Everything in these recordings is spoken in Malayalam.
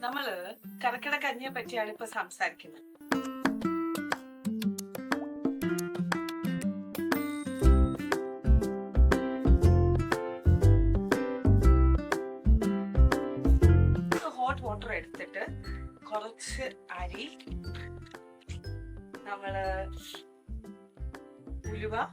നമ്മള് കർക്കിടക കഞ്ഞിയെ പറ്റിയാണ് ഇപ്പൊ സംസാരിക്കുന്നത്. ഹോട്ട് വാട്ടർ എടുത്തിട്ട് കുറച്ച് അരി, നമ്മള് ഉലുവ,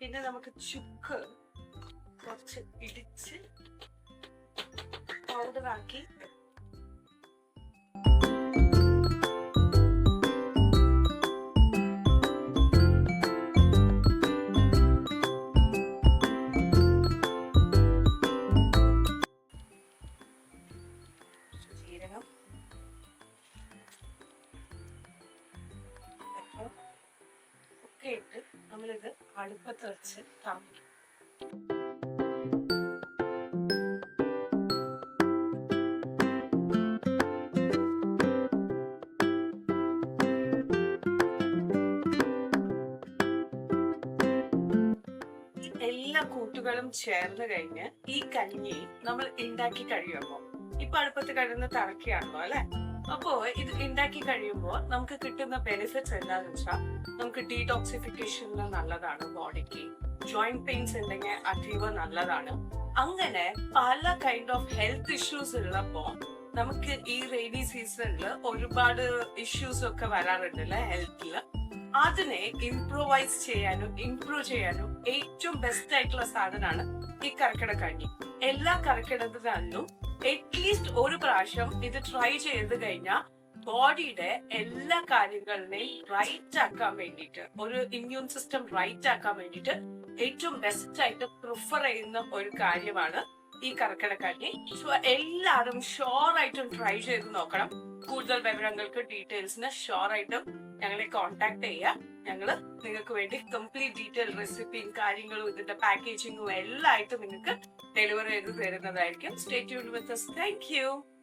പിന്നെ നമുക്ക് ചുക്ക് കുറച്ച് ഇടിച്ച് പൗഡറാക്കി ജീരകം, ഒക്കെ ഇട്ട് നമ്മളിത് അടുപ്പത്ത് വെച്ച് തിളപ്പിക്കും. എല്ലാ കൂട്ടുകളും ചേർന്ന് കഴിഞ്ഞ് ഈ കഞ്ഞി നമ്മൾ ഉണ്ടാക്കി കഴിയുമ്പോ, ഇപ്പൊ അടുപ്പത്ത് കഴിയുന്ന തിളക്കിയാണല്ലോ അല്ലെ. അപ്പോ ഇത് ഉണ്ടാക്കി കഴിയുമ്പോൾ നമുക്ക് കിട്ടുന്ന ബെനിഫിറ്റ്സ് എന്താന്ന് വെച്ചാൽ, നമുക്ക് ഡീടോക്സിഫിക്കേഷന് നല്ലതാണ്, ബോഡിക്ക് ജോയിന്റ് പെയിൻസ് ഉണ്ടെങ്കിൽ അതീവ നല്ലതാണ്. അങ്ങനെ പല കൈൻഡ് ഓഫ് ഹെൽത്ത് ഇഷ്യൂസ് ഉള്ളപ്പോ നമുക്ക് ഈ റെയിനി സീസണിൽ ഒരുപാട് ഇഷ്യൂസ് ഒക്കെ വരാറുണ്ട് അല്ലെ ഹെൽത്തില്. അതിനെ ഇംപ്രൂവൈസ് ചെയ്യാനും ഇംപ്രൂവ് ചെയ്യാനും ഏറ്റവും ബെസ്റ്റ് ആയിട്ടുള്ള സാധനമാണ് ഈ കർക്കിടക കഞ്ഞി. എല്ലാ കർക്കിടകത്തിനും അറ്റ്ലീസ്റ്റ് ഒരു പ്രാവശ്യം ഇത് ട്രൈ ചെയ്ത് കഴിഞ്ഞാൽ ബോഡിയുടെ എല്ലാ കാര്യങ്ങളിനെയും റൈറ്റ് ആക്കാൻ വേണ്ടിയിട്ട്, ഒരു ഇമ്മ്യൂൺ സിസ്റ്റം റൈറ്റ് ആക്കാൻ വേണ്ടിയിട്ട് ഏറ്റവും ബെസ്റ്റ് ആയിട്ട് പ്രിഫർ ചെയ്യുന്ന ഒരു കാര്യമാണ് ഈ കർക്കിടക കഞ്ഞി. സോ എല്ലാവരും ഷുവർ ആയിട്ടും ട്രൈ ചെയ്ത് നോക്കണം. കൂടുതൽ വിവരങ്ങൾക്ക് ഡീറ്റെയിൽസിന് ഷുവർ ആയിട്ടും ഞങ്ങളെ കോൺടാക്ട് ചെയ്യുക. ഞങ്ങള് നിങ്ങൾക്ക് വേണ്ടി കംപ്ലീറ്റ് ഡീറ്റെയിൽ റെസിപ്പിയും കാര്യങ്ങളും ഇതിന്റെ പാക്കേജിങ്ങും എല്ലാം ആയിട്ട് നിങ്ങൾക്ക് ഡെലിവറി ചെയ്ത് തരുന്നതായിരിക്കും. Stay tuned with us. Thank you.